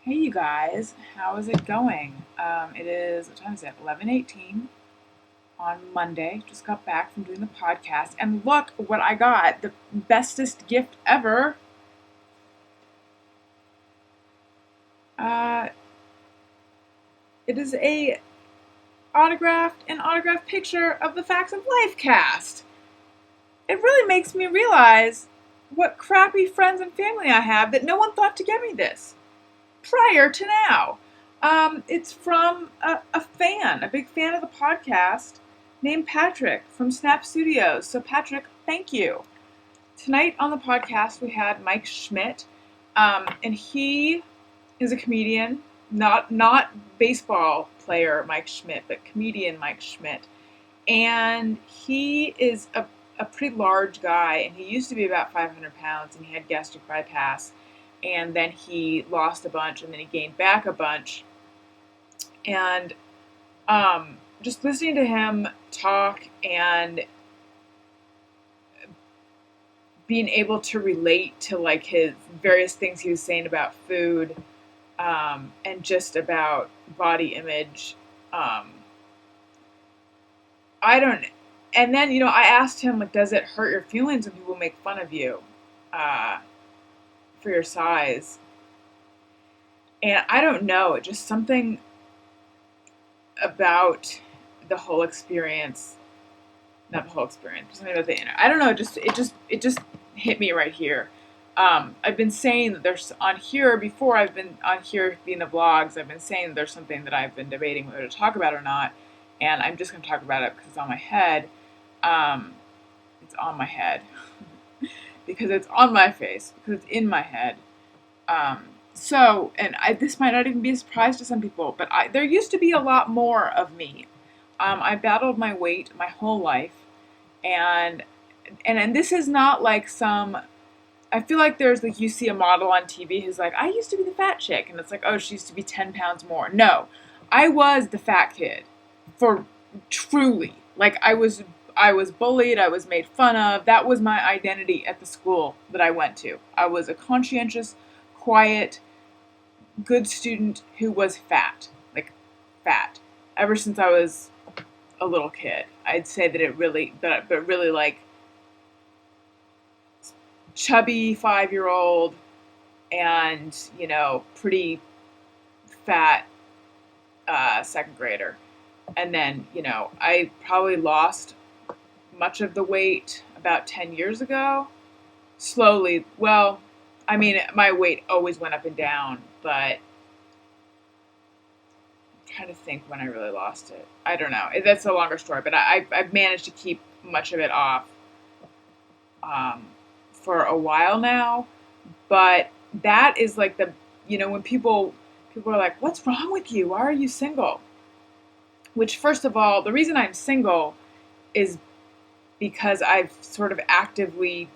Hey you guys, how is it going? It is, what time is it? 11:18 on Monday. Just got back from doing the podcast, and look what I got. The bestest gift ever. Uh, it is an autographed picture of the Facts of Life cast. It really makes me realize what crappy friends and family I have that no one thought to get me this prior to now. It's from a fan, a big fan of the podcast, named Patrick from Snap Studios. So, Patrick, thank you. Tonight on the podcast, we had Mike Schmidt, and he is a comedian, not baseball player Mike Schmidt, but comedian Mike Schmidt. And he is a pretty large guy, and he used to be about 500 pounds, and he had gastric bypass. And then he lost a bunch, and then he gained back a bunch. And just listening to him talk and being able to relate to like his various things he was saying about food, and just about body image. I don't. And then I asked him, like, does it hurt your feelings when people make fun of you for your size? And I don't know, just something about the whole experience, not the whole experience, but something about the internet. I don't know, it just hit me right here. I've been saying that there's on here before I've been on here being the vlogs. I've been saying that there's something that I've been debating whether to talk about or not, and I'm just going to talk about it because it's on my head. It's on my head because it's on my face because it's in my head. This might not even be a surprise to some people, but there used to be a lot more of me. I battled my weight my whole life, and this is not like some. I feel like there's like you see a model on TV who's like, I used to be the fat chick, and it's like, oh, she used to be 10 pounds more. No, I was the fat kid, for truly. Like I was bullied. I was made fun of. That was my identity at the school that I went to. I was a conscientious, quiet, good student who was fat, like fat, ever since I was a little kid. I'd say that but really like chubby 5-year-old and pretty fat second grader. And then I probably lost much of the weight about 10 years ago. Slowly. Well, I mean, my weight always went up and down, but I'm trying to think when I really lost it. I don't know. That's a longer story, but I've managed to keep much of it off for a while now. But that is like when people are like, what's wrong with you? Why are you single? Which, first of all, the reason I'm single is because I've sort of actively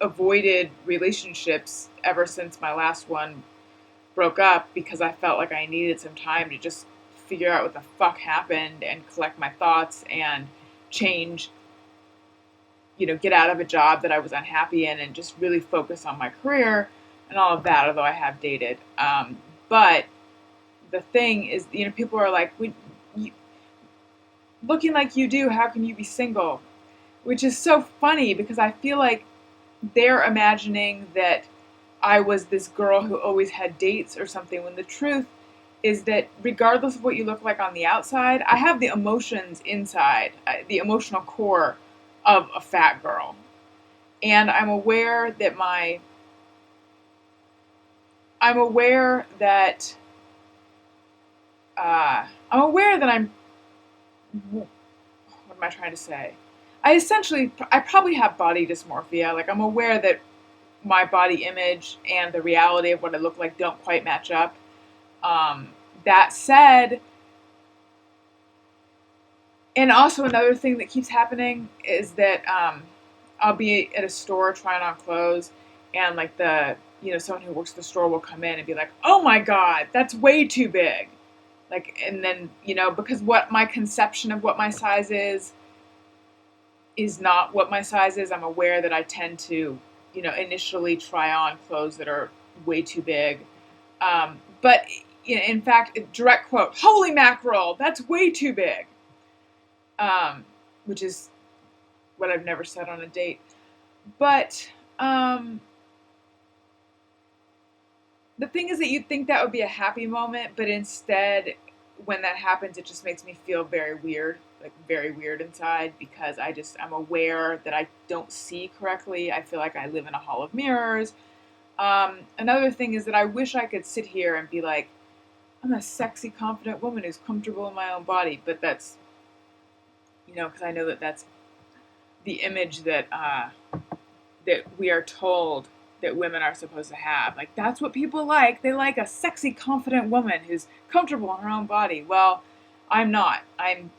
avoided relationships ever since my last one broke up, because I felt like I needed some time to just figure out what the fuck happened and collect my thoughts and change, get out of a job that I was unhappy in and just really focus on my career and all of that, although I have dated. But the thing is, people are like, looking like you do, how can you be single? Which is so funny because I feel like they're imagining that I was this girl who always had dates or something, when the truth is that regardless of what you look like on the outside, I have the emotions inside, the emotional core of a fat girl. And I'm aware that I'm aware that I'm, what am I trying to say? I probably have body dysmorphia. Like, I'm aware that my body image and the reality of what I look like don't quite match up. That said, and also another thing that keeps happening is that I'll be at a store trying on clothes, and like someone who works at the store will come in and be like, oh my God, that's way too big. Like, and then, because what my conception of what my size is not what my size is. I'm aware that I tend to, initially try on clothes that are way too big. But in fact, direct quote, "Holy mackerel, that's way too big," which is what I've never said on a date. But the thing is that you'd think that would be a happy moment, but instead, when that happens, it just makes me feel very weird, like very weird inside, because I'm aware that I don't see correctly. I feel like I live in a hall of mirrors. Another thing is that I wish I could sit here and be like, I'm a sexy, confident woman who's comfortable in my own body, but that's, because I know that that's the image that that we are told that women are supposed to have. Like, that's what people like. They like a sexy, confident woman who's comfortable in her own body. Well, I'm not. I'm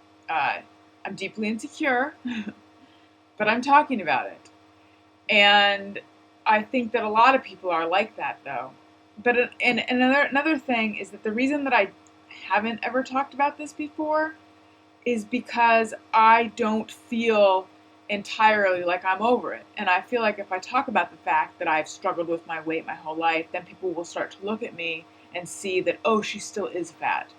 deeply insecure, but I'm talking about it. And I think that a lot of people are like that, though. But another thing is that the reason that I haven't ever talked about this before is because I don't feel entirely like I'm over it. And I feel like if I talk about the fact that I've struggled with my weight my whole life, then people will start to look at me and see that, oh, she still is fat.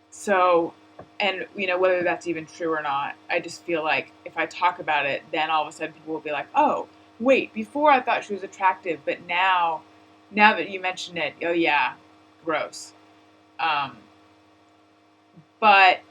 So, and whether that's even true or not, I just feel like if I talk about it, then all of a sudden people will be like, oh, wait, before I thought she was attractive, but now that you mention it, oh yeah, gross. But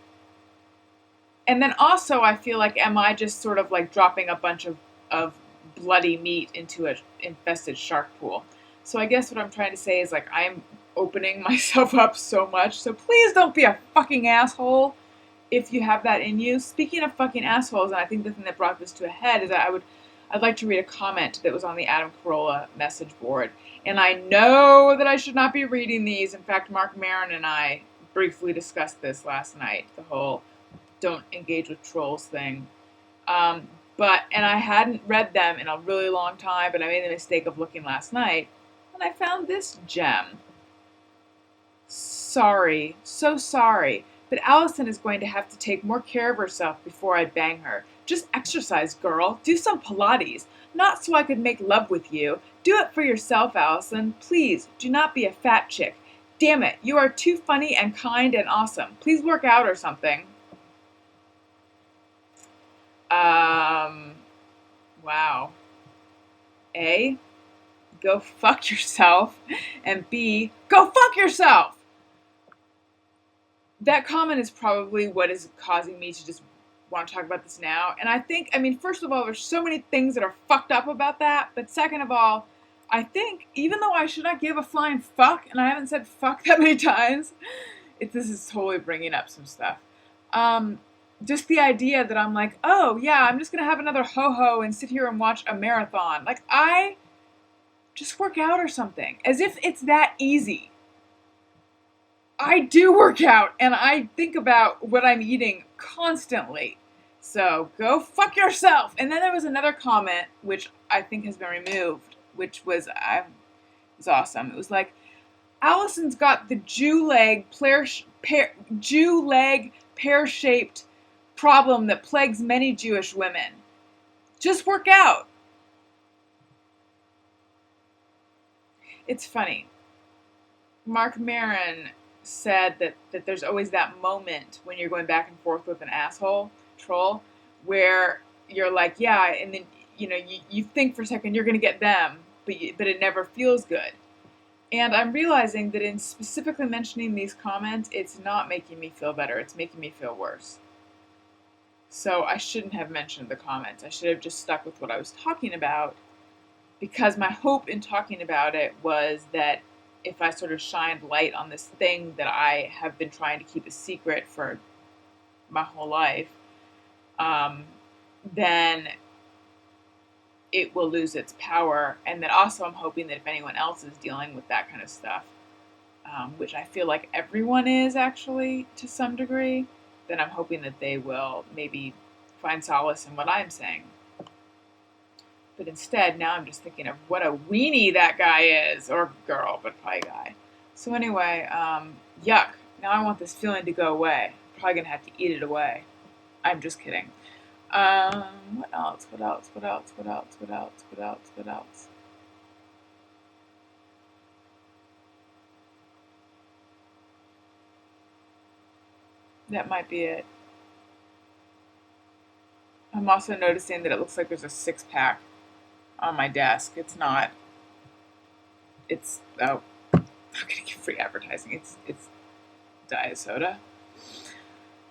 and then also I feel like, am I just sort of like dropping a bunch of bloody meat into an infested shark pool? So I guess what I'm trying to say is, like, I'm opening myself up so much. So please don't be a fucking asshole if you have that in you. Speaking of fucking assholes, and I think the thing that brought this to a head is that I'd like to read a comment that was on the Adam Carolla message board. And I know that I should not be reading these. In fact, Mark Maron and I briefly discussed this last night, the whole don't engage with trolls thing. And I hadn't read them in a really long time, but I made the mistake of looking last night, and I found this gem. Sorry, so sorry, but Alison is going to have to take more care of herself before I bang her. Just exercise, girl. Do some Pilates. Not so I could make love with you. Do it for yourself, Alison. Please, do not be a fat chick. Damn it, you are too funny and kind and awesome. Please work out or something. Wow. A, go fuck yourself, and B, go fuck yourself! That comment is probably what is causing me to just want to talk about this now. And I think, first of all, there's so many things that are fucked up about that, but second of all, I think, even though I should not give a flying fuck, and I haven't said fuck that many times, this is totally bringing up some stuff. Just the idea that I'm like, oh yeah, I'm just going to have another ho-ho and sit here and watch a marathon. Like, I just work out or something. As if it's that easy. I do work out, and I think about what I'm eating constantly. So, go fuck yourself! And then there was another comment, which I think has been removed, which was awesome. It was like, Alison's got the Jew leg pear-shaped problem that plagues many Jewish women. Just work out. It's funny. Mark Maron said that there's always that moment when you're going back and forth with an asshole troll where you're like, yeah, and then you think for a second you're going to get them, but it never feels good. And I'm realizing that in specifically mentioning these comments, it's not making me feel better. It's making me feel worse. So I shouldn't have mentioned the comments. I should have just stuck with what I was talking about, because my hope in talking about it was that if I sort of shined light on this thing that I have been trying to keep a secret for my whole life, then it will lose its power. And then also I'm hoping that if anyone else is dealing with that kind of stuff, which I feel like everyone is actually to some degree, then I'm hoping that they will maybe find solace in what I'm saying. But instead, now I'm just thinking of what a weenie that guy is, or girl, but probably guy. So anyway, yuck. Now I want this feeling to go away. I'm probably going to have to eat it away. I'm just kidding. What else? That might be it. I'm also noticing that it looks like there's a 6-pack on my desk. It's not. It's, oh, I'm gonna get free advertising. It's diet soda.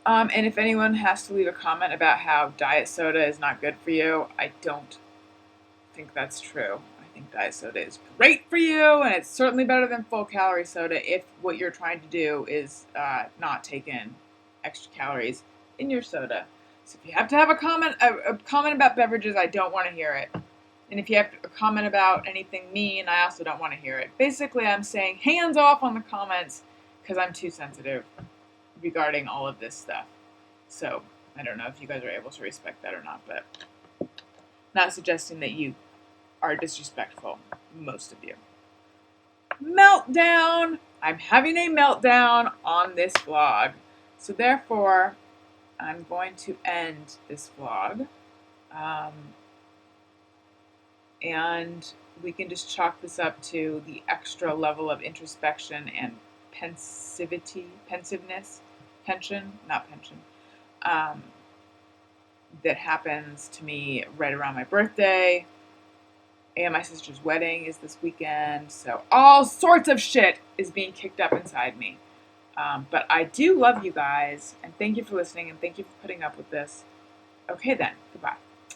And if anyone has to leave a comment about how diet soda is not good for you, I don't think that's true. I think diet soda is great for you, and it's certainly better than full calorie soda if what you're trying to do is not take in extra calories in your soda. So if you have to have a comment about beverages, I don't want to hear it. And if you have a comment about anything mean, I also don't want to hear it. Basically, I'm saying hands off on the comments because I'm too sensitive regarding all of this stuff. So I don't know if you guys are able to respect that or not, but not suggesting that you are disrespectful, most of you. Meltdown! I'm having a meltdown on this vlog. So therefore, I'm going to end this vlog. And we can just chalk this up to the extra level of introspection and pensiveness, that happens to me right around my birthday. And my sister's wedding is this weekend. So all sorts of shit is being kicked up inside me. But I do love you guys. And thank you for listening. And thank you for putting up with this. Okay then. Goodbye.